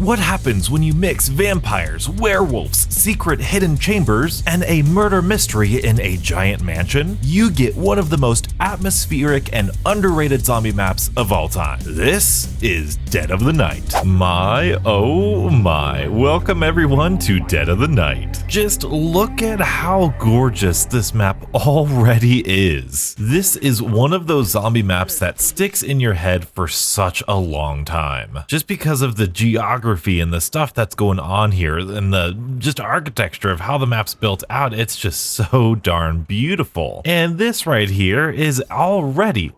What happens when you mix vampires, werewolves, secret hidden chambers, and a murder mystery in a giant mansion? You get one of the most atmospheric and underrated zombie maps of all time. This is Dead of the Night. My, oh my. Welcome everyone to Dead of the Night. Just look at how gorgeous this map already is. This is one of those zombie maps that sticks in your head for such a long time. Just because of the geography and the stuff that's going on here and the just architecture of how the map's built out, it's just so darn beautiful. And this right here is already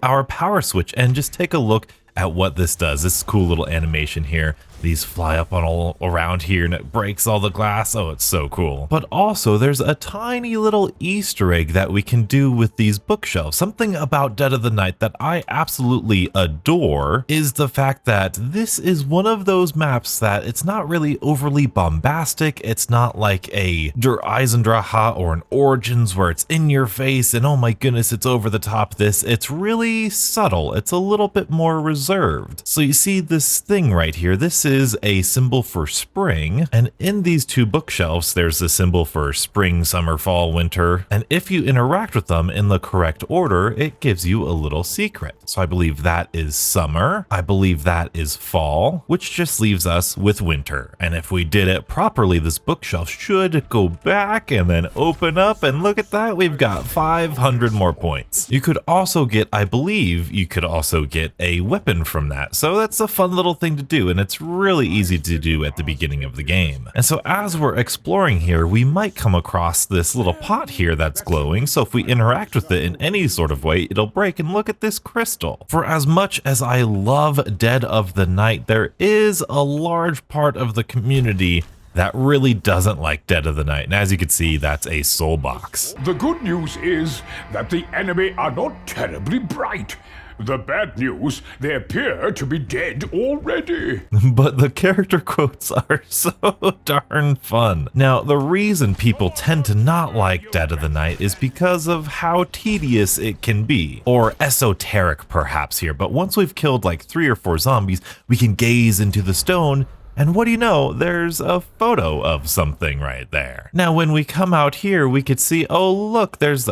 our power switch, and just take a look at what this does. This cool little animation here. These fly up on all around here and it breaks all the glass. Oh, it's so cool. But also there's a tiny little Easter egg that we can do with these bookshelves. Something about Dead of the Night that I absolutely adore is the fact that this is one of those maps that it's not really overly bombastic. It's not like a Der Eisendrache or an Origins where it's in your face and oh my goodness, it's over the top. It's really subtle. It's a little bit more reserved. So you see this thing right here. This is a symbol for spring, and in these two bookshelves there's a symbol for spring, summer, fall, winter, and if you interact with them in the correct order, it gives you a little secret. So I believe that is summer, I believe that is fall, which just leaves us with winter. And if we did it properly, this bookshelf should go back and then open up, and look at that, we've got 500 more points. You could also get, I believe you could also get a weapon from that, so that's a fun little thing to do, and it's really easy to do at the beginning of the game. And so as we're exploring here, we might come across this little pot here that's glowing, so if we interact with it in any sort of way, it'll break, and look at this crystal. For as much as I love Dead of the Night, there is a large part of the community that really doesn't like Dead of the Night, and as you can see, that's a soul box. The good news is that the enemy are not terribly bright. The bad news, they appear to be dead already. But the character quotes are so darn fun. Now, the reason people tend to not like Dead of the Night is because of how tedious it can be, or esoteric perhaps here, but once we've killed like 3 or 4 zombies, we can gaze into the stone, and what do you know, there's a photo of something right there. Now, when we come out here, we could see, oh, look, there's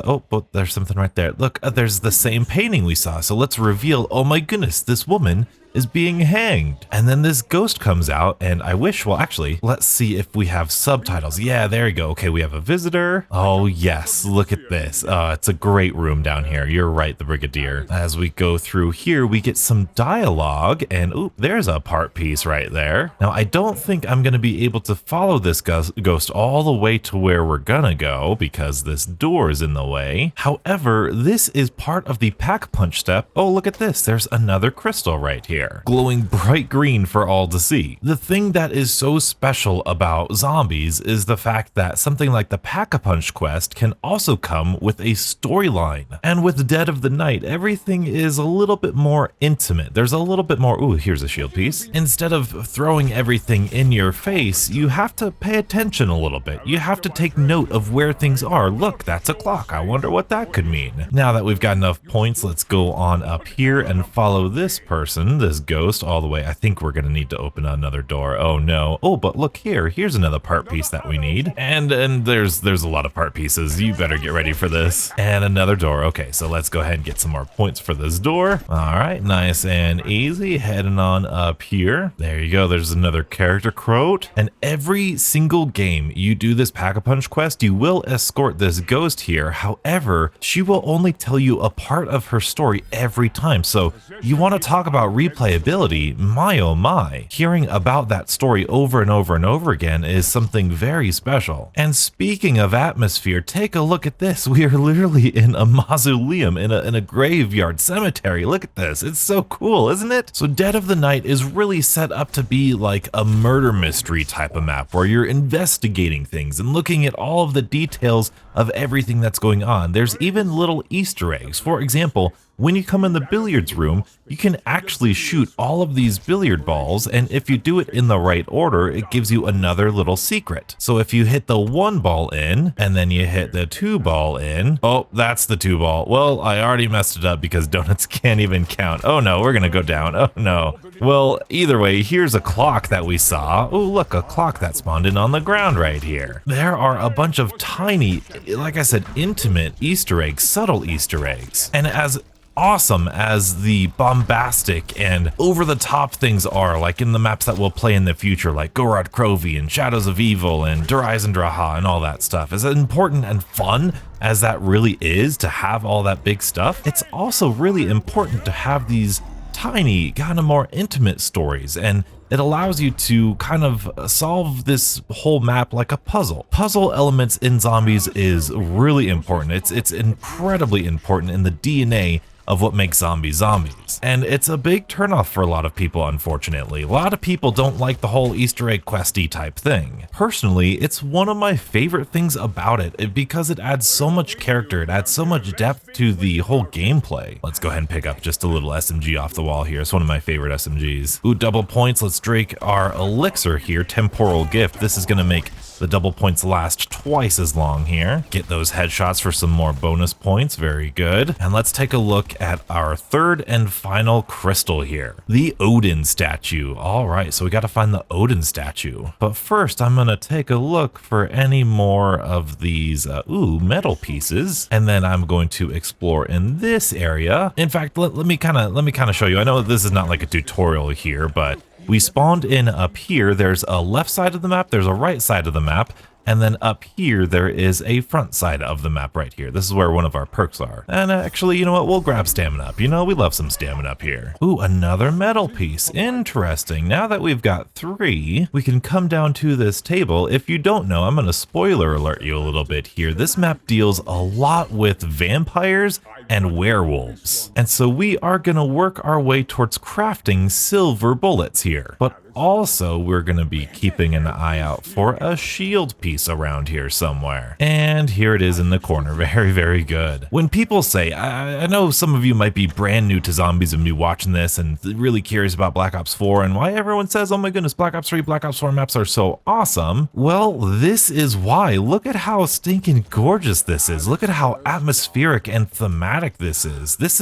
there's something right there. Look, there's the same painting we saw. So let's reveal, oh my goodness, this woman is being hanged. And then this ghost comes out, and I wish, well, actually, let's see if we have subtitles. Yeah, there you go. Okay, we have a visitor. Oh yes, look at this. It's a great room down here. You're right, the Brigadier. As we go through here, we get some dialogue, and ooh, there's a part piece right there. Now, I don't think I'm gonna be able to follow this ghost all the way to where we're gonna go because this door is in the way. However, this is part of the pack punch step. Oh, look at this. There's another crystal right here, glowing bright green for all to see. The thing that is so special about zombies is the fact that something like the Pack-a-Punch quest can also come with a storyline. And with Dead of the Night, everything is a little bit more intimate. There's a little bit more, ooh, here's a shield piece. Instead of throwing everything in your face, you have to pay attention a little bit. You have to take note of where things are. Look, that's a clock. I wonder what that could mean. Now that we've got enough points, let's go on up here and follow this person, this ghost, all the way. I think we're gonna need to open another door. Oh no. Oh, but look here. Here's another part piece that we need. And there's a lot of part pieces. You better get ready for this. And another door. Okay, so let's go ahead and get some more points for this door. All right, nice and easy. Heading on up here. There you go. There's another character quote. And every single game you do this Pack-a-Punch quest, you will escort this ghost here. However, she will only tell you a part of her story every time. So you want to talk about replayability, my oh my. Hearing about that story over and over and over again is something very special. And speaking of atmosphere, take a look at this. We are literally in a mausoleum, in a graveyard cemetery. Look at this. It's so cool, isn't it? So Dead of the Night is really set up to be like a murder mystery type of map where you're investigating things and looking at all of the details of everything that's going on. There's even little Easter eggs. For example, when you come in the billiards room, you can actually shoot all of these billiard balls, and if you do it in the right order, it gives you another little secret. So if you hit the 1 ball in, and then you hit the 2 ball in, oh, that's the 2 ball. Well, I already messed it up because donuts can't even count. Oh no, we're gonna go down. Oh no. Well, either way, here's a clock that we saw. Oh, look, a clock that spawned in on the ground right here. There are a bunch of tiny, like I said, intimate Easter eggs, subtle Easter eggs. And as awesome as the bombastic and over-the-top things are, like in the maps that we'll play in the future, like Gorod Krovi and Shadows of Evil and Durizen Draha and all that stuff, as important and fun as that really is to have all that big stuff, it's also really important to have these tiny, kind of more intimate stories, and it allows you to kind of solve this whole map like a puzzle. Puzzle elements in zombies is really important. It's incredibly important in the DNA of what makes zombies zombies. And it's a big turnoff for a lot of people, unfortunately. A lot of people don't like the whole Easter egg questy type thing. Personally, it's one of my favorite things about it because it adds so much character, it adds so much depth to the whole gameplay. Let's go ahead and pick up just a little SMG off the wall here. It's one of my favorite SMGs. Ooh, double points. Let's drink our elixir here, Temporal Gift. This is gonna make the double points last twice as long here. Get those headshots for some more bonus points. Very good. And let's take a look at our third and final crystal here. The Odin statue. All right, so we got to find the Odin statue. But first, I'm going to take a look for any more of these, metal pieces. And then I'm going to explore in this area. In fact, let me kind of show you. I know this is not like a tutorial here, but we spawned in up here. There's a left side of the map, there's a right side of the map, and then up here there is a front side of the map right here. This is where one of our perks are. And actually, you know what? We'll grab stamina up. You know, we love some stamina up here. Ooh, another metal piece. Interesting. Now that we've got 3, we can come down to this table. If you don't know, I'm going to spoiler alert you a little bit here. This map deals a lot with vampires and werewolves. And so we are going to work our way towards crafting silver bullets here. But also, we're going to be keeping an eye out for a shield piece around here somewhere. And here it is in the corner. Very, very good. When people say, I know some of you might be brand new to zombies and be watching this and really curious about Black Ops 4 and why everyone says, oh my goodness, Black Ops 3, Black Ops 4 maps are so awesome. Well, this is why. Look at how stinking gorgeous this is. Look at how atmospheric and thematic this is. This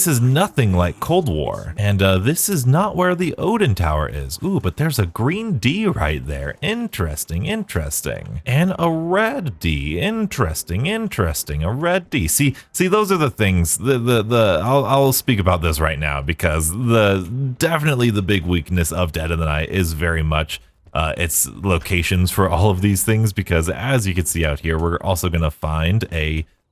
is nothing like Cold War, and this is not where the Odin Tower is. Ooh, but there's a green D right there. Interesting, interesting. And a red D. Interesting, interesting. A red D. See, those are the things. I'll speak about this right now because definitely the big weakness of Dead of the Night is very much its locations for all of these things, because as you can see out here, we're also gonna find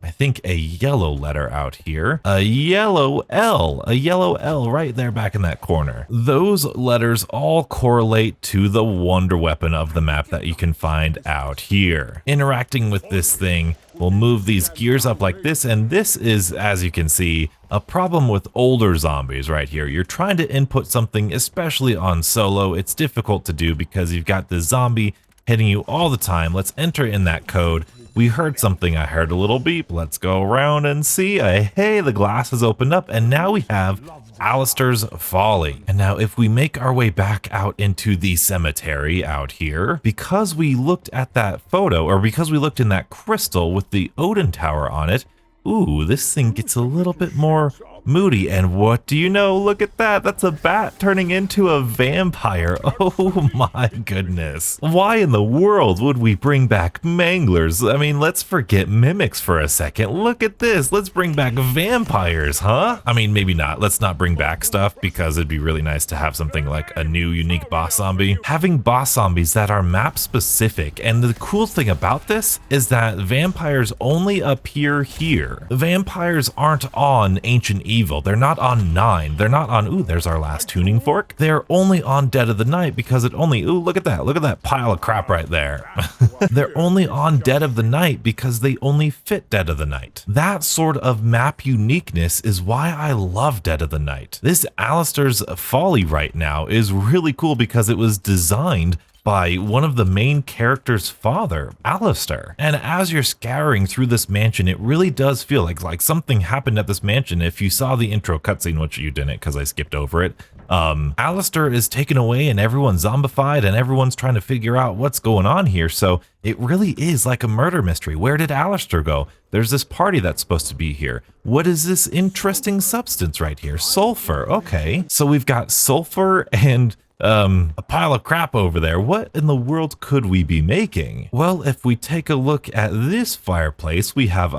I think a yellow letter out here, a yellow L right there back in that corner. Those letters all correlate to the wonder weapon of the map that you can find out here. Interacting with this thing will move these gears up like this, and this is, as you can see, a problem with older zombies right here. You're trying to input something, especially on solo. It's difficult to do because you've got this zombie hitting you all the time. Let's enter in that code. We heard something. I heard a little beep. Let's go around and see. Hey, the glass has opened up, and now we have Alistair's Folly. And now if we make our way back out into the cemetery out here, because we looked at that photo, or because we looked in that crystal with the Odin Tower on it, ooh, this thing gets a little bit more moody. And what do you know? Look at that. That's a bat turning into a vampire. Oh my goodness. Why in the world would we bring back manglers? I mean, let's forget mimics for a second. Look at this. Let's bring back vampires, huh? I mean, maybe not. Let's not bring back stuff because it'd be really nice to have something like a new unique boss zombie. Having boss zombies that are map specific. And the cool thing about this is that vampires only appear here. Vampires aren't on Ancient Evil. They're not on 9. They're not on, ooh, there's our last tuning fork. They're only on Dead of the Night because it only, ooh, look at that pile of crap right there. They're only on Dead of the Night because they only fit Dead of the Night. That sort of map uniqueness is why I love Dead of the Night. This Alistair's Folly right now is really cool because it was designed by one of the main character's father, Alistair. And as you're scouring through this mansion, it really does feel like something happened at this mansion. If you saw the intro cutscene, which you didn't because I skipped over it, Alistair is taken away and everyone's zombified and everyone's trying to figure out what's going on here. So it really is like a murder mystery. Where did Alistair go? There's this party that's supposed to be here. What is this interesting substance right here? Sulfur. Okay. So we've got sulfur and a pile of crap over there. What in the world could we be making? Well, if we take a look at this fireplace, we have,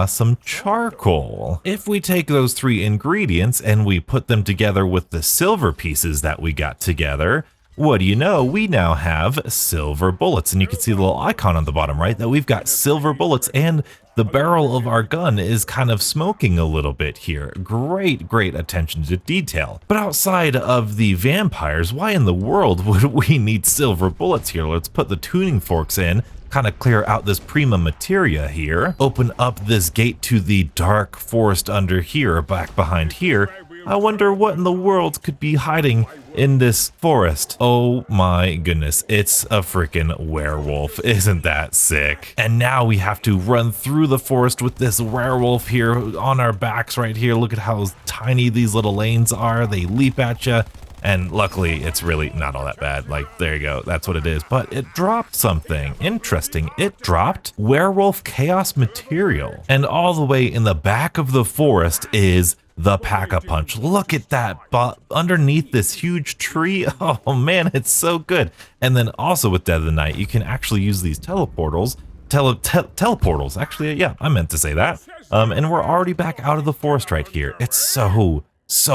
some charcoal. If we take those 3 ingredients and we put them together with the silver pieces that we got together, what do you know? We now have silver bullets, and you can see the little icon on the bottom right that we've got silver bullets, and the barrel of our gun is kind of smoking a little bit here. Great attention to detail. But outside of the vampires, why in the world would we need silver bullets here? Let's put the tuning forks in, kind of clear out this prima materia here, open up this gate to the dark forest under here, back behind here. I wonder what in the world could be hiding in this forest. Oh my goodness, it's a freaking werewolf. Isn't that sick? And now we have to run through the forest with this werewolf here on our backs right here. Look at how tiny these little lanes are. They leap at you. And luckily, it's really not all that bad. Like, there you go. That's what it is. But it dropped something interesting. It dropped werewolf chaos material. And all the way in the back of the forest is the Pack-a-Punch. Look at that, but underneath this huge tree. Oh man, it's so good. And then also with Dead of the Night, you can actually use these teleportals. Teleportals, actually, yeah, I meant to say that. And we're already back out of the forest right here. It's so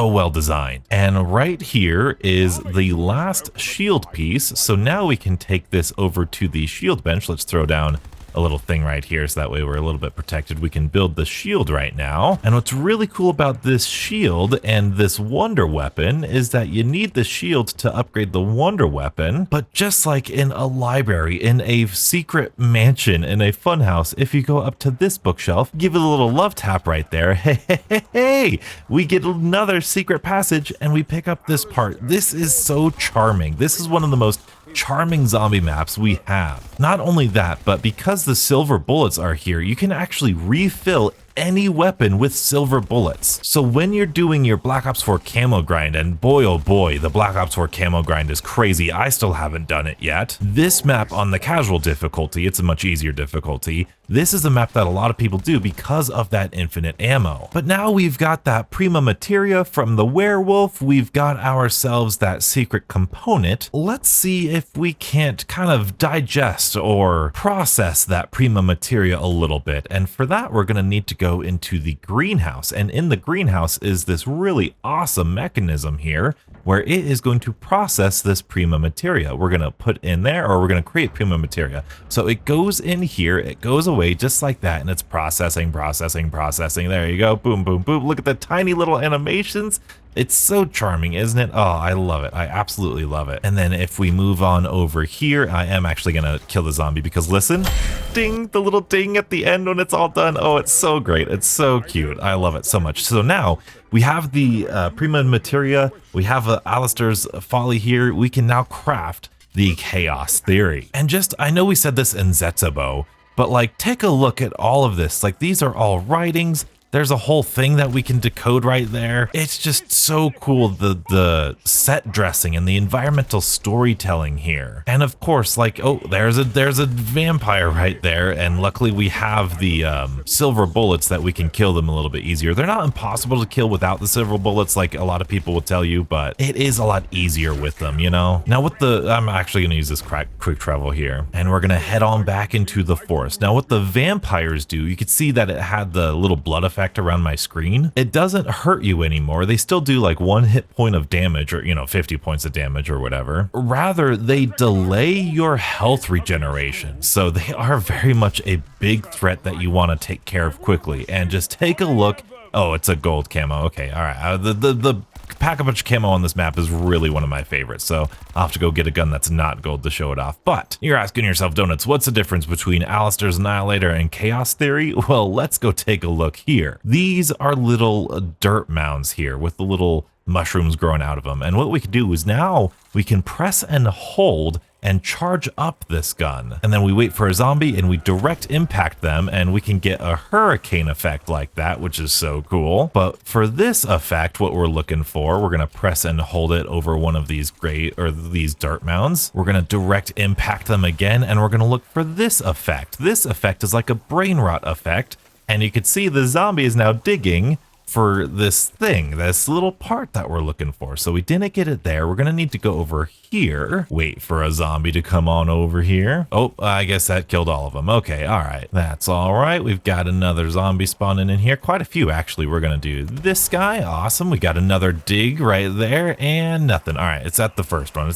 well designed. And right here is the last shield piece. So now we can take this over to the shield bench. Let's throw down a little thing right here so that way we're a little bit protected. We can build the shield right now. And what's really cool about this shield and this wonder weapon is that you need the shield to upgrade the wonder weapon. But just like in a library, in a secret mansion, in a funhouse, if you go up to this bookshelf, give it a little love tap right there. Hey, we get another secret passage and we pick up this part. This is so charming. This is one of the most charming zombie maps we have. Not only that, but because the silver bullets are here, you can actually refill any weapon with silver bullets. So when you're doing your Black Ops 4 camo grind, and boy oh boy, the Black Ops 4 camo grind is crazy, I still haven't done it yet. This map on the casual difficulty, it's a much easier difficulty. This is a map that a lot of people do because of that infinite ammo. But now we've got that prima materia from the werewolf, we've got ourselves that secret component. Let's see if we can't kind of digest or process that prima materia a little bit. And for that, we're gonna need to go into the greenhouse. And in the greenhouse is this really awesome mechanism here where it is going to process this prima materia. We're gonna put in there, or we're gonna create prima materia. So it goes in here, it goes away just like that, and it's processing. There you go, boom, boom, boom. Look at the tiny little animations. It's so charming, isn't it? Oh, I love it. I absolutely love it. And then if we move on over here, I am actually gonna kill the zombie because listen, ding, the little ding at the end when it's all done. Oh, it's so great. It's so cute. I love it so much. So now we have the prima materia. We have Alistair's folly here. We can now craft the chaos theory. And just, I know we said this in Zetsubou, but like, take a look at all of this. Like, these are all writings. There's a whole thing that we can decode right there. It's just so cool, the set dressing and the environmental storytelling here. And of course, like, oh, there's a vampire right there, and luckily we have the silver bullets that we can kill them a little bit easier. They're not impossible to kill without the silver bullets, like a lot of people will tell you, but it is a lot easier with them, you know? Now with the, I'm actually gonna use this quick travel here, and we're gonna head on back into the forest. Now what the vampires do, you can see that it had the little blood effect around my screen. It doesn't hurt you anymore. They still do like 1 hit point of damage, or 50 points of damage or whatever. Rather, they delay your health regeneration. So they are very much a big threat that you want to take care of quickly. And just take a look. Oh, it's a gold camo. Okay, all right. The Pack-a-Punch camo on this map is really one of my favorites, so I'll have to go get a gun that's not gold to show it off. But you're asking yourself, Donuts, what's the difference between Alistair's Annihilator and Chaos Theory? Well, let's go take a look here. These are little dirt mounds here with the little mushrooms growing out of them. And what we can do is now we can press and hold and charge up this gun. And then we wait for a zombie and we direct impact them, and we can get a hurricane effect like that, which is so cool. But for this effect, what we're looking for, we're gonna press and hold it over one of these these dirt mounds. We're gonna direct impact them again, and we're gonna look for this effect. This effect is like a brain rot effect, and you can see the zombie is now digging for this thing, this little part that we're looking for. So we didn't get it there. We're gonna need to go over here, wait for a zombie to come on over here. Oh, I guess that killed all of them. Okay, all right, that's all right. We've got another zombie spawning in here, quite a few actually. We're gonna do this guy. Awesome. We got another dig right there, and nothing. All right, it's at the first one.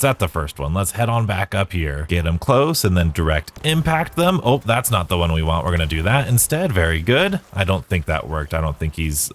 Let's head on back up here, get them close, and then direct impact them. Oh, that's not the one we want. We're gonna do that instead. Very good. I don't think that worked. I don't think he's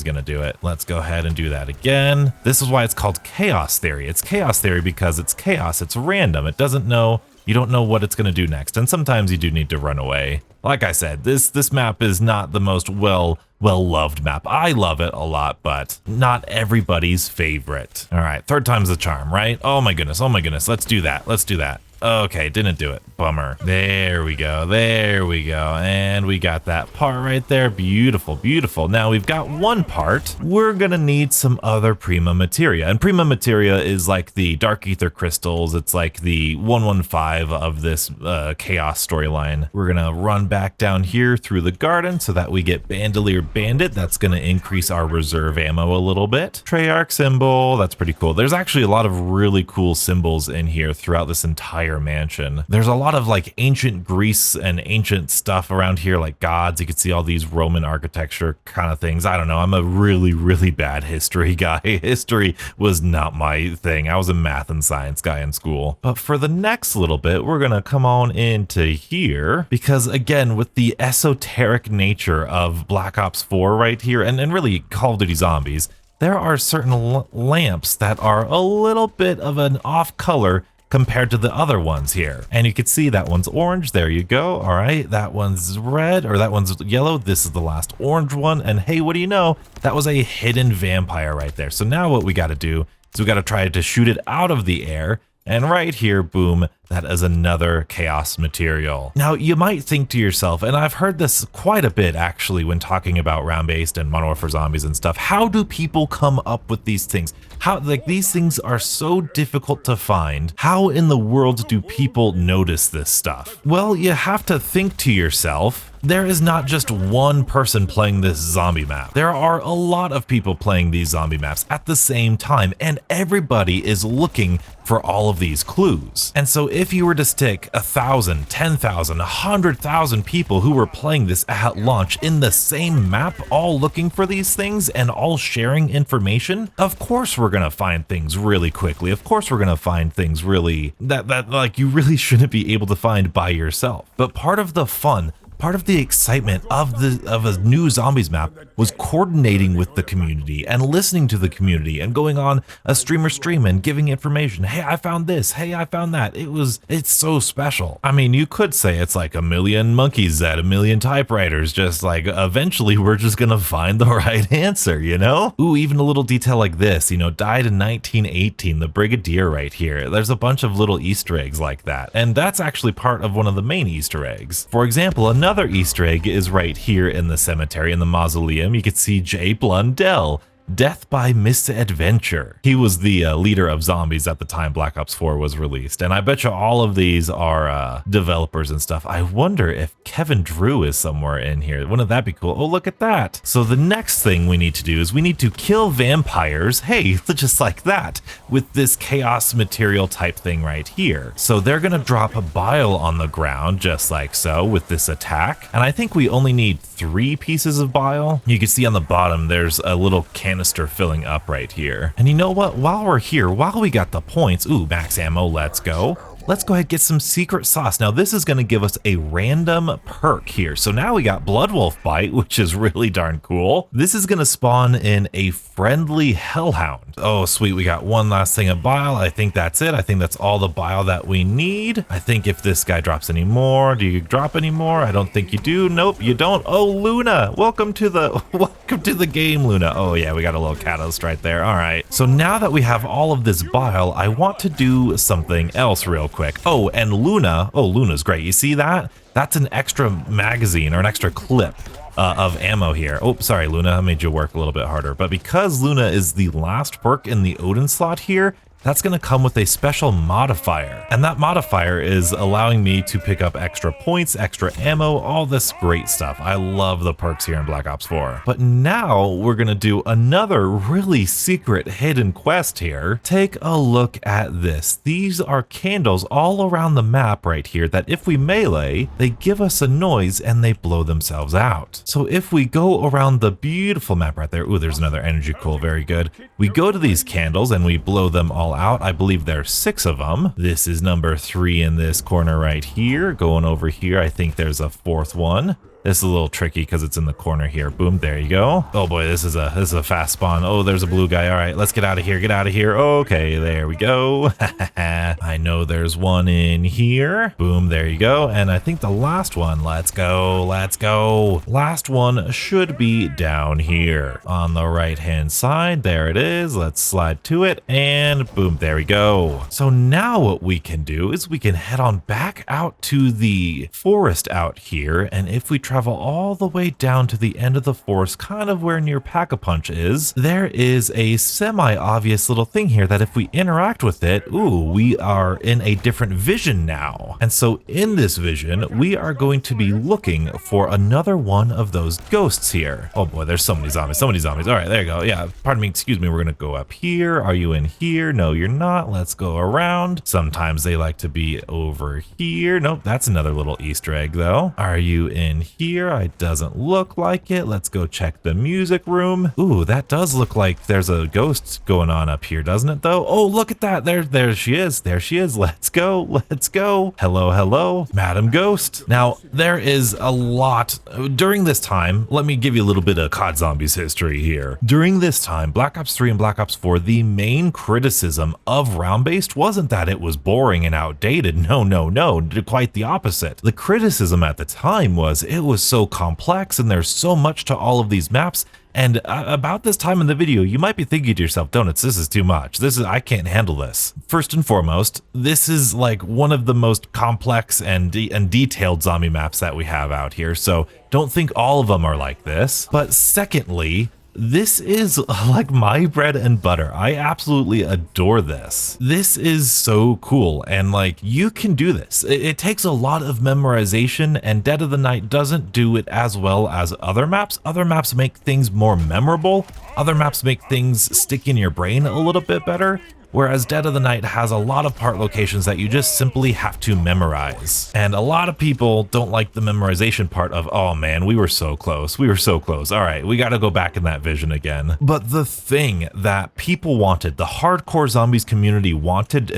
gonna do it. Let's go ahead and do that again. This is why it's called chaos theory. It's chaos theory because it's chaos. It's random. It doesn't know. You don't know what it's gonna do next. And sometimes you do need to run away. Like I said, this map is not the most well-loved map. I love it a lot, but not everybody's favorite. All right, third time's the charm, right? Oh my goodness. Let's do that. Okay, didn't do it. Bummer. There we go. And we got that part right there. Beautiful, beautiful. Now we've got one part. We're gonna need some other Prima Materia. And Prima Materia is like the Dark Ether crystals. It's like the 115 of this chaos storyline. We're gonna run back down here through the garden so that we get Bandolier Bandit. That's gonna increase our reserve ammo a little bit. Treyarch symbol. That's pretty cool. There's actually a lot of really cool symbols in here throughout this entire mansion. There's a lot of like ancient Greece and ancient stuff around here, like gods. You can see all these Roman architecture kind of things. I don't know. I'm a really bad history guy. History was not my thing. I was a math and science guy in school. But for the next little bit, we're gonna come on into here because again, with the esoteric nature of Black Ops 4 right here, and really Call of Duty Zombies, there are certain lamps that are a little bit of an off color compared to the other ones here. And you can see that one's orange. There you go. All right, that one's red, or that one's yellow. This is the last orange one. And hey, what do you know? That was a hidden vampire right there. So now what we got to do is we got to try to shoot it out of the air. And right here, boom, that is another chaos material. Now, you might think to yourself, and I've heard this quite a bit actually when talking about round-based and Modern Warfare Zombies and stuff, how do people come up with these things? How, like, these things are so difficult to find. How in the world do people notice this stuff? Well, you have to think to yourself, there is not just one person playing this zombie map. There are a lot of people playing these zombie maps at the same time, and everybody is looking for all of these clues. And so if you were to stick 1,000, 10,000, 100,000 people who were playing this at launch in the same map, all looking for these things and all sharing information, of course we're gonna find things really quickly. Of course we're gonna find things really that like you really shouldn't be able to find by yourself. But part of the fun, part of the excitement of a new zombies map was coordinating with the community and listening to the community and going on a streamer stream and giving information. Hey, I found this. Hey, I found that. It's so special. I mean, you could say it's like a million monkeys at a million typewriters, just like eventually we're just gonna find the right answer, you know? Ooh, even a little detail like this, you know, died in 1918, the Brigadier right here. There's a bunch of little Easter eggs like that. And that's actually part of one of the main Easter eggs. For example, another Easter egg is right here in the cemetery, in the mausoleum. You can see Jay Blundell, Death by Misadventure. He was the leader of zombies at the time Black Ops 4 was released. And I bet you all of these are developers and stuff. I wonder if Kevin Drew is somewhere in here. Wouldn't that be cool? Oh, look at that. So the next thing we need to do is we need to kill vampires. Hey, just like that, with this chaos material type thing right here. So they're gonna drop a bile on the ground just like so with this attack. And I think we only need 3 pieces of bile. You can see on the bottom, there's a little canister filling up right here. And you know what? While we're here, while we got the points, ooh, max ammo, let's go. Let's go ahead and get some secret sauce. Now this is gonna give us a random perk here. So now we got Bloodwolf Bite, which is really darn cool. This is gonna spawn in a friendly hellhound. Oh, sweet, we got one last thing of bile. I think that's it. I think that's all the bile that we need. I think if this guy drops any more, do you drop any more? I don't think you do. Nope, you don't. Oh, Luna, welcome to the, Welcome to the game, Luna. Oh yeah, we got a little catalyst right there. All right. So now that we have all of this bile, I want to do something else real quick. Oh, and Luna. Oh, Luna's great. You see that? That's an extra magazine or an extra clip of ammo here. Oh, sorry, Luna. I made you work a little bit harder. But because Luna is the last perk in the Odin slot here, that's going to come with a special modifier. And that modifier is allowing me to pick up extra points, extra ammo, all this great stuff. I love the perks here in Black Ops 4. But now we're going to do another really secret hidden quest here. Take a look at this. These are candles all around the map right here that if we melee, they give us a noise and they blow themselves out. So if we go around the beautiful map right there, ooh, there's another energy cool, very good. We go to these candles and we blow them all out. I believe there's 6 of them. This is number 3 in this corner right here. Going over here, I think there's a 4th one. This is a little tricky because it's in the corner here. Boom, there you go. Oh boy, this is a fast spawn. Oh, there's a blue guy. All right, let's get out of here. Get out of here. Okay, there we go. I know there's one in here. Boom, there you go. And I think the last one, let's go. Let's go. Last one should be down here on the right-hand side. There it is. Let's slide to it and boom, there we go. So now what we can do is we can head on back out to the forest out here. And if we travel all the way down to the end of the forest, kind of where near Pack-a-Punch is, there is a semi-obvious little thing here that if we interact with it, ooh, we are in a different vision now. And so in this vision, we are going to be looking for another one of those ghosts here. Oh boy, there's so many zombies, so many zombies. All right, there you go. Yeah, pardon me, excuse me. We're going to go up here. Are you in here? No, you're not. Let's go around. Sometimes they like to be over here. Nope, that's another little Easter egg though. Are you in here? It doesn't look like it. Let's go check the music room. Ooh, that does look like there's a ghost going on up here, doesn't it though? Oh, look at that. There she is. There she is. Let's go. Let's go. Hello, hello, Madam Ghost. Now, there is a lot during this time. Let me give you a little bit of COD Zombies history here. During this time, Black Ops 3 and Black Ops 4, the main criticism of round-based wasn't that it was boring and outdated. No, quite the opposite. The criticism at the time was it was so complex and there's so much to all of these maps. And about this time in the video, you might be thinking to yourself, Donuts, this is too much. I can't handle this. First and foremost, this is like one of the most complex and detailed zombie maps that we have out here. So don't think all of them are like this. But secondly, this is like my bread and butter. I absolutely adore this. This is so cool. And like, you can do this. It takes a lot of memorization, and Dead of the Night doesn't do it as well as other maps. Other maps make things more memorable. Other maps make things stick in your brain a little bit better. Whereas Dead of the Night has a lot of part locations that you just simply have to memorize. And a lot of people don't like the memorization part of, oh man, we were so close. We were so close. All right, we got to go back in that vision again. But the thing that people wanted, the hardcore zombies community wanted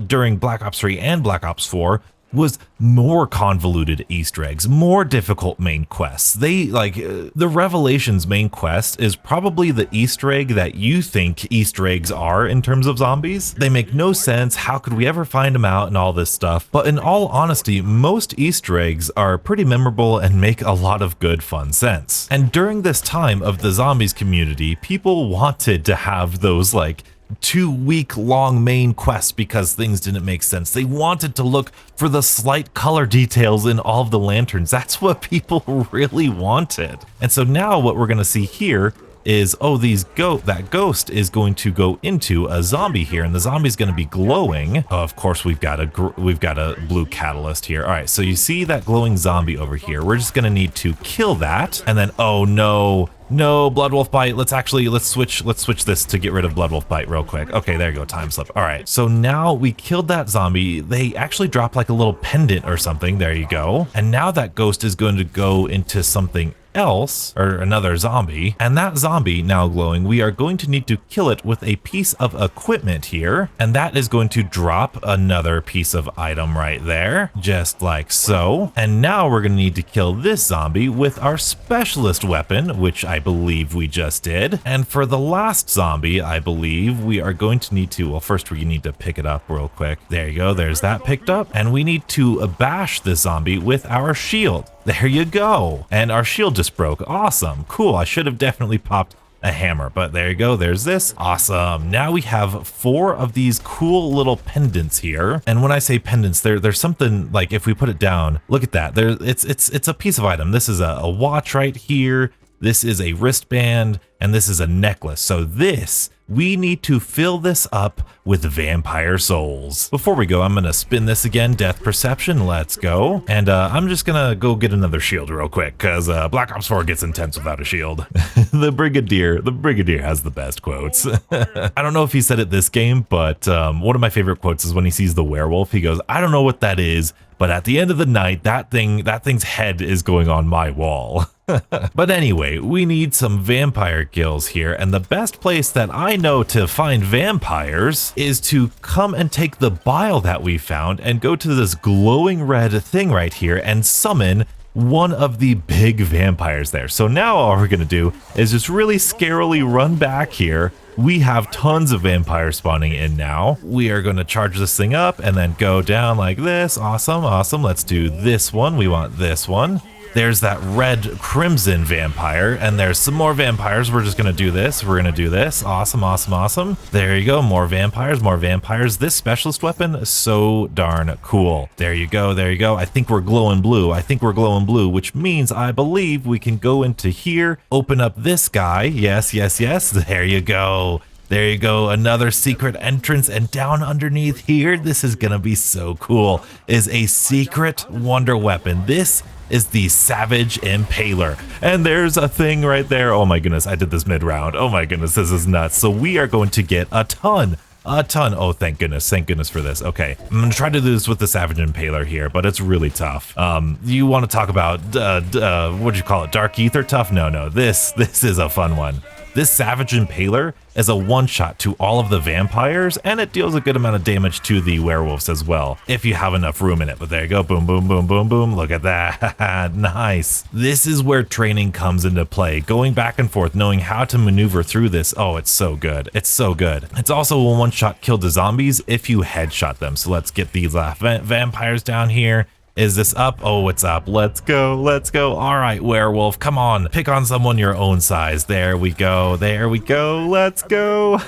during Black Ops 3 and Black Ops 4, was more convoluted Easter eggs, more difficult main quests. The Revelations main quest is probably the Easter egg that you think Easter eggs are in terms of zombies. They make no sense. How could we ever find them out and all this stuff? But in all honesty, most Easter eggs are pretty memorable and make a lot of good fun sense. And during this time of the zombies community, people wanted to have those like 2-week-long main quests because things didn't make sense. They wanted to look for the slight color details in all of the lanterns. That's what people really wanted. And so now what we're going to see here is, oh, that ghost is going to go into a zombie here, and the zombie's going to be glowing. Oh, of course, we've got a blue catalyst here. All right, so you see that glowing zombie over here. We're just going to need to kill that, and then, oh no, Blood Wolf Bite. Let's switch this to get rid of Blood Wolf Bite real quick. Okay, there you go, time slip. All right, so now we killed that zombie. They actually dropped like a little pendant or something. There you go. And now that ghost is going to go into something else, or another zombie, and that zombie now glowing, we are going to need to kill it with a piece of equipment here, and that is going to drop another piece of item right there, just like so. And now we're going to need to kill this zombie with our specialist weapon, which I believe we just did. And for the last zombie, I believe we are going to need to, well, first we need to pick it up real quick. There you go, there's that picked up, and we need to bash this zombie with our shield. There you go. And our shield just broke. Awesome. Cool. I should have definitely popped a hammer, but there you go. There's this. Awesome. Now we have 4 of these cool little pendants here. And when I say pendants, there's something like, if we put it down, look at that. It's a piece of item. This is a watch right here. This is a wristband, and this is a necklace. So we need to fill this up with vampire souls. Before we go, I'm gonna spin this again, Death Perception, let's go. And I'm just gonna go get another shield real quick, cause Black Ops 4 gets intense without a shield. The Brigadier has the best quotes. I don't know if he said it this game, but one of my favorite quotes is when he sees the werewolf, he goes, "I don't know what that is, but at the end of the night, that thing's head is going on my wall." But anyway, we need some vampire kills here, and the best place that I know to find vampires is to come and take the bile that we found and go to this glowing red thing right here and summon one of the big vampires there. So now all we're gonna do is just really scarily run back here. We have tons of vampires spawning in now. We are going to charge this thing up and then go down like this. Awesome, awesome. Let's do this one. We want this one. There's that red crimson vampire, and there's some more vampires. We're just gonna do this. We're gonna do this. Awesome, awesome, awesome. There you go. More vampires, more vampires. This specialist weapon, so darn cool. There you go, there you go. I think we're glowing blue. Which means I believe we can go into here, open up this guy. Yes, yes, yes. There you go. There you go, another secret entrance, and down underneath here, this is gonna be so cool, is a secret wonder weapon. This is the Savage Impaler. And there's a thing right there. Oh my goodness, I did this mid-round. Oh my goodness, this is nuts. So we are going to get a ton. Oh, thank goodness for this. Okay, I'm gonna try to do this with the Savage Impaler here, but it's really tough. You want to talk about, what do you call it, Dark Ether tough? No, this is a fun one. This Savage Impaler is a one-shot to all of the vampires, and it deals a good amount of damage to the werewolves as well, if you have enough room in it. But there you go, boom, boom, boom, boom, boom. Look at that, nice. This is where training comes into play, going back and forth, knowing how to maneuver through this. Oh, it's so good, it's so good. It's also a one-shot kill to zombies if you headshot them. So let's get these vampires down here. Is this up? Oh, it's up. Let's go. Let's go. All right, werewolf, come on. Pick on someone your own size. There we go. There we go. Let's go.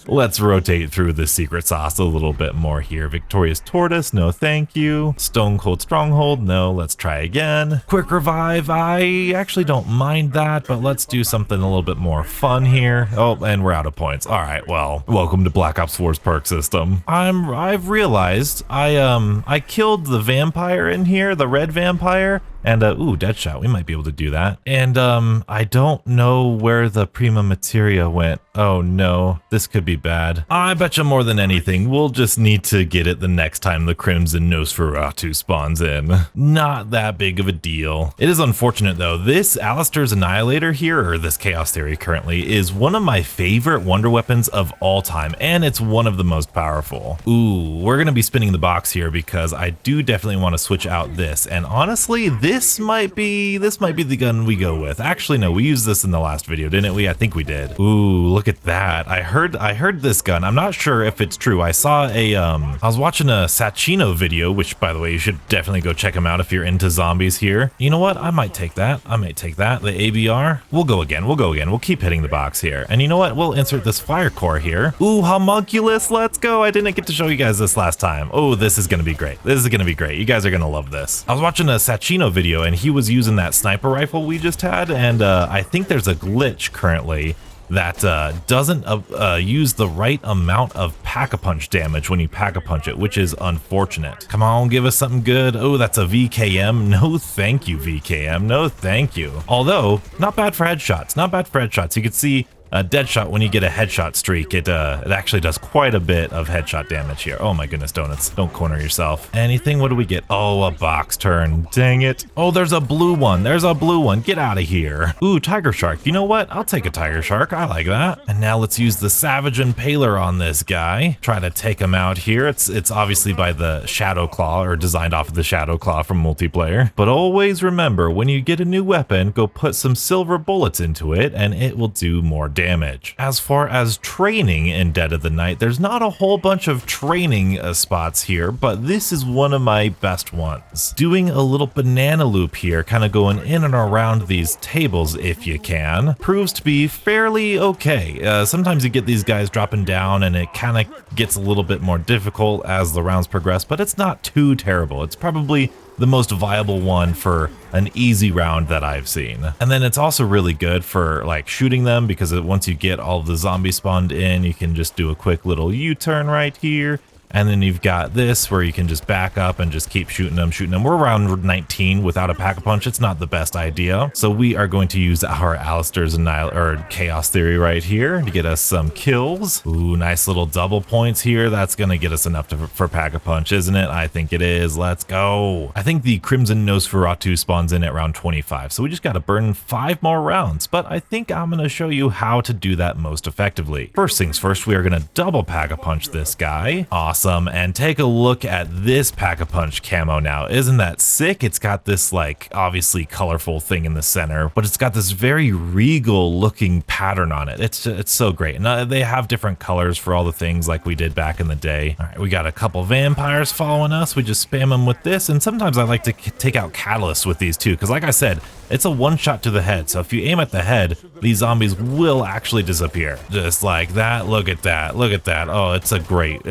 Let's rotate through the secret sauce a little bit more here. Victorious Tortoise, no thank you. Stone Cold Stronghold, no. Let's try again. Quick Revive, I actually don't mind that, but let's do something a little bit more fun here. Oh, and we're out of points. All right, well, welcome to Black Ops 4's perk system. I've realized I killed the vampire in here, the red vampire, and ooh, Deadshot, we might be able to do that. And I don't know where the Prima Materia went. Oh no, this could be bad. I bet you more than anything, we'll just need to get it the next time the Crimson Nosferatu spawns in. Not that big of a deal. It is unfortunate though, this Alistair's Annihilator here, or this Chaos Theory currently, is one of my favorite wonder weapons of all time, and it's one of the most powerful. Ooh, we're gonna be spinning the box here because I do definitely want to switch out this, and honestly, this might be the gun we go with. Actually, no, we used this in the last video, didn't we? I think we did. Ooh, look at that. I heard this gun. I'm not sure if it's true. I saw I was watching a Sachino video, which by the way, you should definitely go check him out if you're into zombies here. You know what? I might take that. The ABR. We'll go again. We'll keep hitting the box here. And you know what? We'll insert this fire core here. Ooh, homunculus. Let's go. I didn't get to show you guys this last time. Oh, this is gonna be great. You guys are gonna love this. I was watching a Sachino video and he was using that sniper rifle we just had, and I think there's a glitch currently that doesn't use the right amount of pack-a-punch damage when you pack-a-punch it, which is unfortunate. Come on, give us something good. Oh, that's a VKM. No thank you, VKM. No thank you. Although, not bad for headshots. You can see Deadshot, when you get a headshot streak, it actually does quite a bit of headshot damage here. Oh my goodness, donuts. Don't corner yourself. Anything? What do we get? Oh, a box turn. Dang it. Oh, there's a blue one. Get out of here. Ooh, Tiger Shark. You know what? I'll take a Tiger Shark. I like that. And now let's use the Savage Impaler on this guy. Try to take him out here. It's obviously by the Shadow Claw, or designed off of the Shadow Claw from multiplayer. But always remember, when you get a new weapon, go put some silver bullets into it and it will do more damage. damage. As far as training in Dead of the Night, there's not a whole bunch of training spots here, but this is one of my best ones. Doing a little banana loop here, kind of going in and around these tables if you can, proves to be fairly okay. Sometimes you get these guys dropping down and it kind of gets a little bit more difficult as the rounds progress, but it's not too terrible. It's probably the most viable one for an easy round that I've seen. And then it's also really good for like shooting them, because once you get all of the zombies spawned in, you can just do a quick little U-turn right here. And then you've got this where you can just back up and just keep shooting them. We're around 19 without a pack-a-punch. It's not the best idea. So we are going to use our Alistair's Chaos Theory right here to get us some kills. Ooh, nice little double points here. That's going to get us enough for pack-a-punch, isn't it? I think it is. Let's go. I think the Crimson Nosferatu spawns in at round 25. So we just got to burn 5 more rounds. But I think I'm going to show you how to do that most effectively. First things first, we are going to double pack-a-punch this guy. Awesome. And take a look at this pack-a-punch camo now. Isn't that sick? It's got this like obviously colorful thing in the center, but it's got this very regal looking pattern on it. It's so great. And they have different colors for all the things like we did back in the day. All right, we got a couple vampires following us. We just spam them with this. And sometimes I like to take out catalysts with these too, because like I said, it's a one shot to the head. So if you aim at the head, these zombies will actually disappear. Just like that. Look at that. Look at that. Oh, it's a great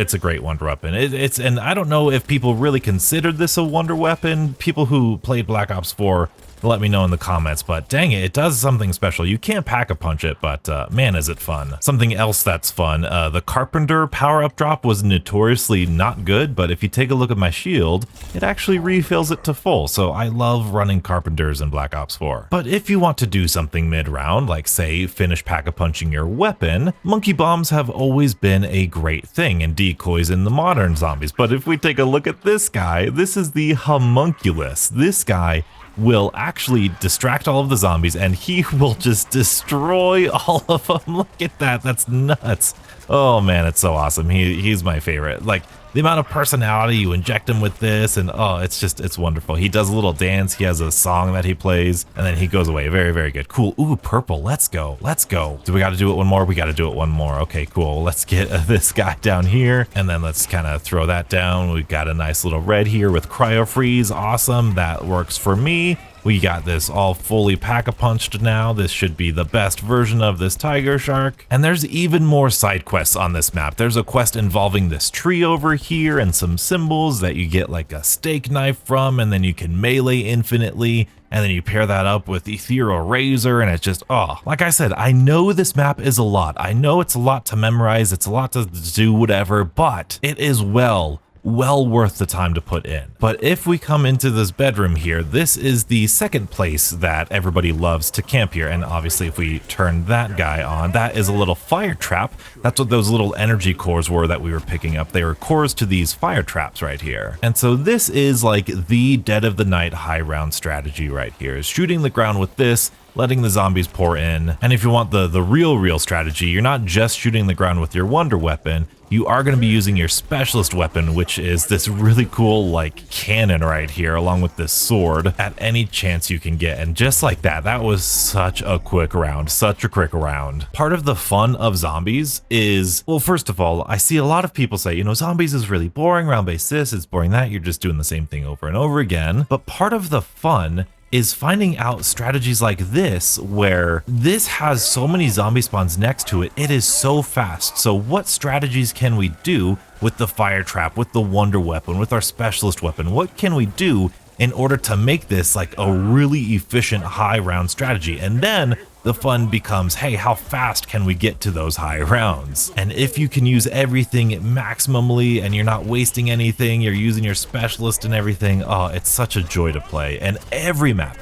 wonder weapon. And I don't know if people really considered this a wonder weapon. People who played Black Ops 4, let me know in the comments, but dang it does something special. You can't pack-a-punch it, but man, is it fun. Something else that's fun, the Carpenter power-up drop was notoriously not good, but if you take a look at my shield, it actually refills it to full, so I love running Carpenters in Black Ops 4. But if you want to do something mid-round, like say finish pack-a-punching your weapon, monkey bombs have always been a great thing, and decoys in the modern zombies. But if we take a look at this guy, this is the Homunculus. This guy will actually distract all of the zombies and he will just destroy all of them. Look at that. That's nuts. Oh man, it's so awesome. He's my favorite. Like the amount of personality you inject him with this, and oh, it's wonderful. He does a little dance. He has a song that he plays and then he goes away. Very, very good. Cool. Ooh, purple. Let's go. Let's go. Do we got to do it one more? We got to do it one more. Okay, cool. Let's get this guy down here and then let's kind of throw that down. We've got a nice little red here with cryo freeze. Awesome. That works for me. We got this all fully pack-a-punched now. This should be the best version of this tiger shark. And there's even more side quests on this map. There's a quest involving this tree over here and some symbols that you get like a steak knife from, and then you can melee infinitely. And then you pair that up with Ethereal Razor, and it's just, oh, like I said, I know this map is a lot. I know it's a lot to memorize. It's a lot to do whatever, but it is well worth the time to put in. But if we come into this bedroom here, this is the second place that everybody loves to camp here. And obviously if we turn that guy on, that is a little fire trap. That's what those little energy cores were that we were picking up. They were cores to these fire traps right here. And so this is like the Dead of the Night high round strategy right here, is shooting the ground with this, letting the zombies pour in. And if you want the real strategy, you're not just shooting the ground with your wonder weapon. You are going to be using your specialist weapon, which is this really cool like cannon right here, along with this sword, at any chance you can get. And just like that, that was such a quick round, such a quick round. Part of the fun of zombies is, well, first of all, I see a lot of people say, you know, zombies is really boring, round-based this, it's boring that, you're just doing the same thing over and over again. But part of the fun is finding out strategies like this, where this has so many zombie spawns next to it. It is so fast. So what strategies can we do with the fire trap, with the wonder weapon, with our specialist weapon? What can we do in order to make this like a really efficient high round strategy? And then the fun becomes, hey, how fast can we get to those high rounds? And if you can use everything maximally and you're not wasting anything, you're using your specialist and everything, oh, it's such a joy to play. And every map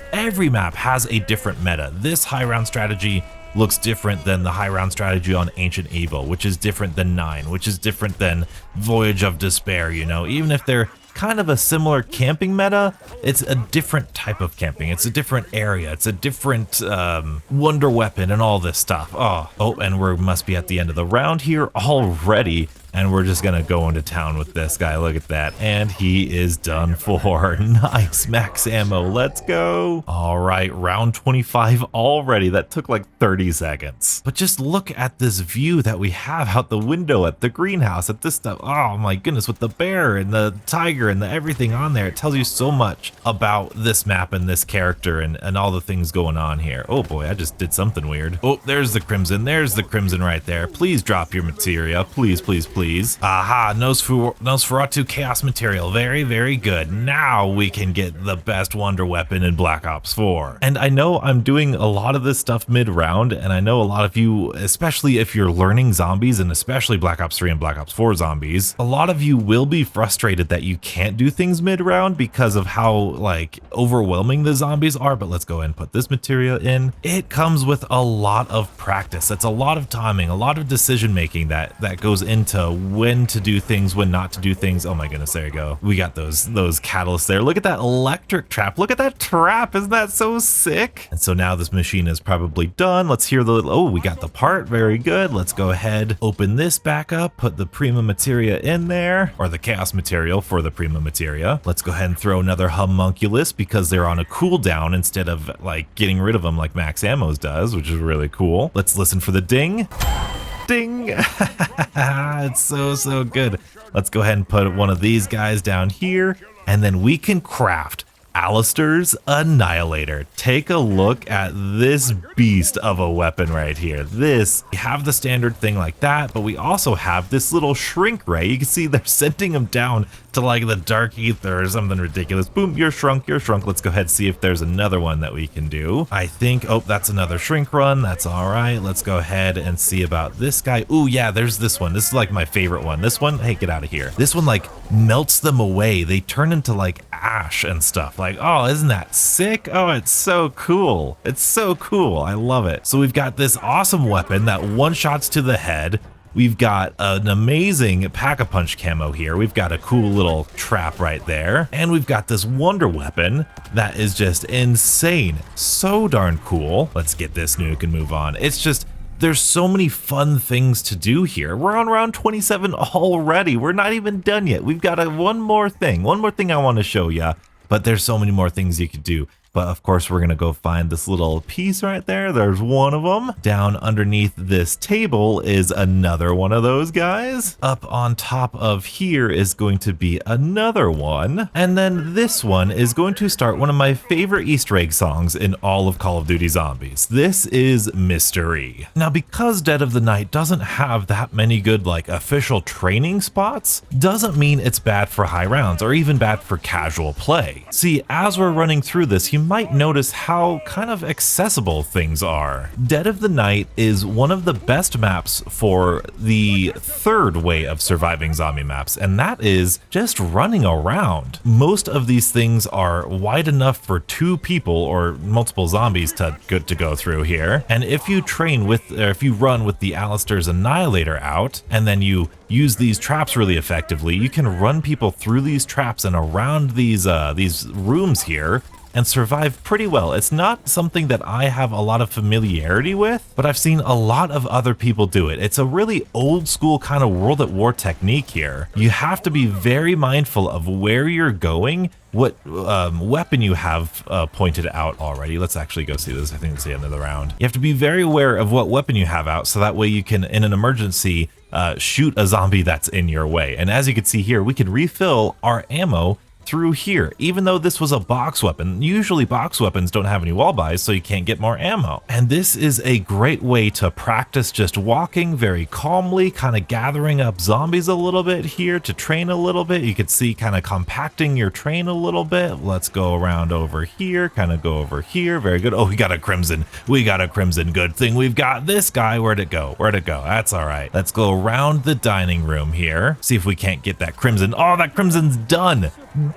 has a different meta. This high round strategy looks different than the high round strategy on Ancient Evil, which is different than 9, which is different than Voyage of Despair, you know, even if they're kind of a similar camping meta, it's a different type of camping. It's a different area. It's a different wonder weapon and all this stuff. Oh, and we must be at the end of the round here already. And we're just gonna go into town with this guy. Look at that. And he is done for. Nice, max ammo. Let's go. All right, round 25 already. That took like 30 seconds. But just look at this view that we have out the window at the greenhouse, at this stuff. Oh my goodness, with the bear and the tiger and the everything on there. It tells you so much about this map and this character and all the things going on here. Oh boy, I just did something weird. Oh, there's the crimson. There's the crimson right there. Please drop your materia. Please, please, please. Aha, Nosferatu chaos material. Very, very good. Now we can get the best wonder weapon in Black Ops 4. And I know I'm doing a lot of this stuff mid-round, and I know a lot of you, especially if you're learning zombies, and especially Black Ops 3 and Black Ops 4 zombies, a lot of you will be frustrated that you can't do things mid-round because of how like overwhelming the zombies are. But let's go ahead and put this materia in. It comes with a lot of practice. That's a lot of timing, a lot of decision making that goes into when to do things, when not to do things. Oh my goodness, there you go. We got those catalysts there. Look at that electric trap. Look at that trap. Isn't that so sick? And so now this machine is probably done. Let's hear the, oh, we got the part. Very good. Let's go ahead, open this back up, put the Prima Materia in there, or the Chaos Material for the Prima Materia. Let's go ahead and throw another Homunculus because they're on a cooldown instead of like getting rid of them like Max Ammos does, which is really cool. Let's listen for the ding. Ding. It's so good. Let's go ahead and put one of these guys down here, and then we can craft Alistair's Annihilator. Take a look at this beast of a weapon right here. This, we have the standard thing like that, but we also have this little shrink ray. You can see they're sending him down to like the dark ether or something ridiculous. Boom, you're shrunk, you're shrunk. Let's go ahead and see if there's another one that we can do. I think, oh, that's another shrink run. That's all right. Let's go ahead and see about this guy. Ooh, yeah, there's this one. This is like my favorite one. This one, hey, get out of here. This one like melts them away. They turn into like ash and stuff. Like, oh, isn't that sick? Oh, it's so cool. It's so cool. I love it. So we've got this awesome weapon that one-shots to the head. We've got an amazing Pack-a-Punch camo here. We've got a cool little trap right there. And we've got this wonder weapon that is just insane. So darn cool. Let's get this nuke and move on. It's just, there's so many fun things to do here. We're on round 27 already. We're not even done yet. We've got one more thing I want to show you, but there's so many more things you could do. But of course, we're going to go find this little piece right there. There's one of them. Down underneath this table is another one of those guys. Up on top of here is going to be another one. And then this one is going to start one of my favorite Easter egg songs in all of Call of Duty Zombies. This is Mystery. Now, because Dead of the Night doesn't have that many good like official training spots, doesn't mean it's bad for high rounds or even bad for casual play. See, as we're running through this, you might notice how kind of accessible things are. Dead of the Night is one of the best maps for the third way of surviving zombie maps, and that is just running around. Most of these things are wide enough for two people or multiple zombies to go through here. And if you train with, or if you run with the Alistair's Annihilator out, and then you use these traps really effectively, you can run people through these traps and around these rooms here and survive pretty well. It's not something that I have a lot of familiarity with, but I've seen a lot of other people do it. It's a really old school kind of World at War technique here. You have to be very mindful of where you're going, what weapon you have pointed out already. Let's actually go see this. I think it's the end of the round. You have to be very aware of what weapon you have out, so that way you can, in an emergency, shoot a zombie that's in your way. And as you can see here, we can refill our ammo through here, even though this was a box weapon. Usually box weapons don't have any wall buys, so you can't get more ammo. And this is a great way to practice just walking very calmly, kind of gathering up zombies a little bit here to train a little bit. You could see kind of compacting your train a little bit. Let's go around over here, kind of go over here. Very good. Oh, we got a crimson. We got a crimson. Good thing we've got this guy. Where'd it go? Where'd it go? That's all right. Let's go around the dining room here. See if we can't get that crimson. Oh, that crimson's done.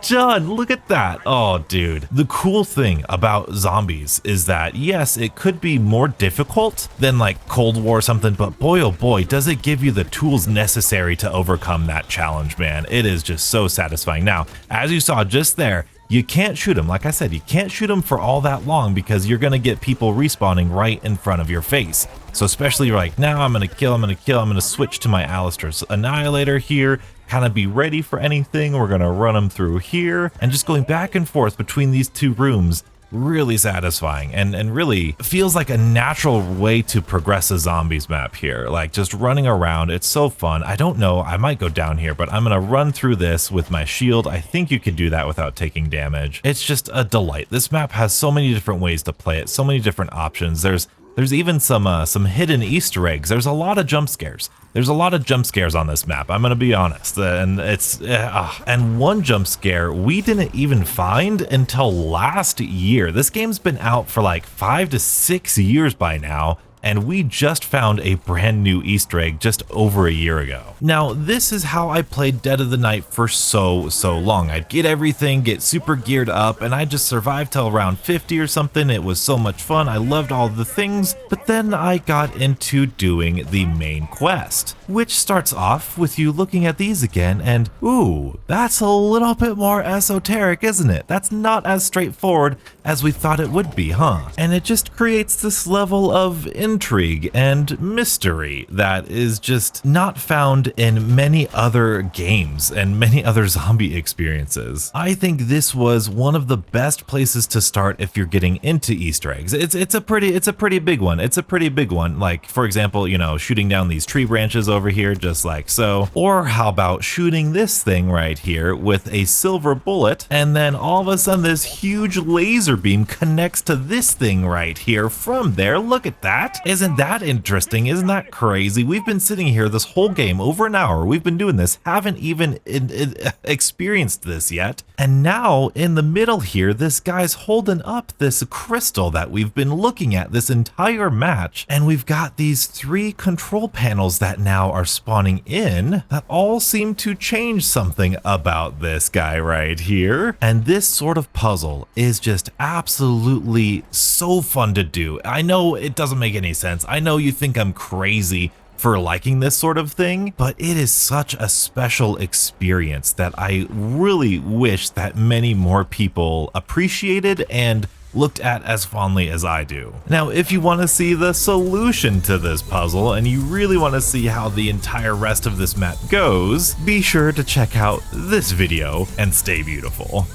Done. Look at that. Oh, dude. The cool thing about zombies is that, yes, it could be more difficult than like Cold War or something, but boy, oh boy, does it give you the tools necessary to overcome that challenge, man. It is just so satisfying. Now, as you saw just there, you can't shoot them. Like I said, you can't shoot them for all that long because you're going to get people respawning right in front of your face. So especially you're like, now I'm going to kill, I'm going to switch to my Alistair's Annihilator here, kind of be ready for anything. We're going to run them through here, and just going back and forth between these two rooms, really satisfying and really feels like a natural way to progress a zombies map here. Like just running around, it's so fun. I don't know, I might go down here, but I'm gonna run through this with my shield. I think you can do that without taking damage. It's just a delight. This map has so many different ways to play it, so many different options. There's even some hidden Easter eggs. There's a lot of jump scares. There's a lot of jump scares on this map, I'm gonna be honest, and and one jump scare we didn't even find until last year. This game's been out for like 5 to 6 years by now, and we just found a brand new Easter egg just over a year ago. Now, this is how I played Dead of the Night for so long. I'd get everything, get super geared up, and I just survived till around 50 or something. It was so much fun. I loved all the things, but then I got into doing the main quest, which starts off with you looking at these again and, ooh, that's a little bit more esoteric, isn't it? That's not as straightforward as we thought it would be, huh? And it just creates this level of intrigue and mystery that is just not found in many other games and many other zombie experiences. I think this was one of the best places to start if you're getting into Easter eggs. It's a pretty big one. It's a pretty big one. Like, for example, you know, shooting down these tree branches over here just like so. Or how about shooting this thing right here with a silver bullet, and then all of a sudden this huge laser beam connects to this thing right here from there. Look at that. Isn't that interesting? Isn't that crazy? We've been sitting here this whole game, over an hour. We've been doing this, haven't even experienced this yet. And now in the middle here, this guy's holding up this crystal that we've been looking at this entire match. And we've got these 3 control panels that now are spawning in that all seem to change something about this guy right here. And this sort of puzzle is just absolutely so fun to do. I know it doesn't make any sense. I know you think I'm crazy for liking this sort of thing, but it is such a special experience that I really wish that many more people appreciated and looked at as fondly as I do. Now, if you want to see the solution to this puzzle and you really want to see how the entire rest of this map goes, be sure to check out this video and stay beautiful.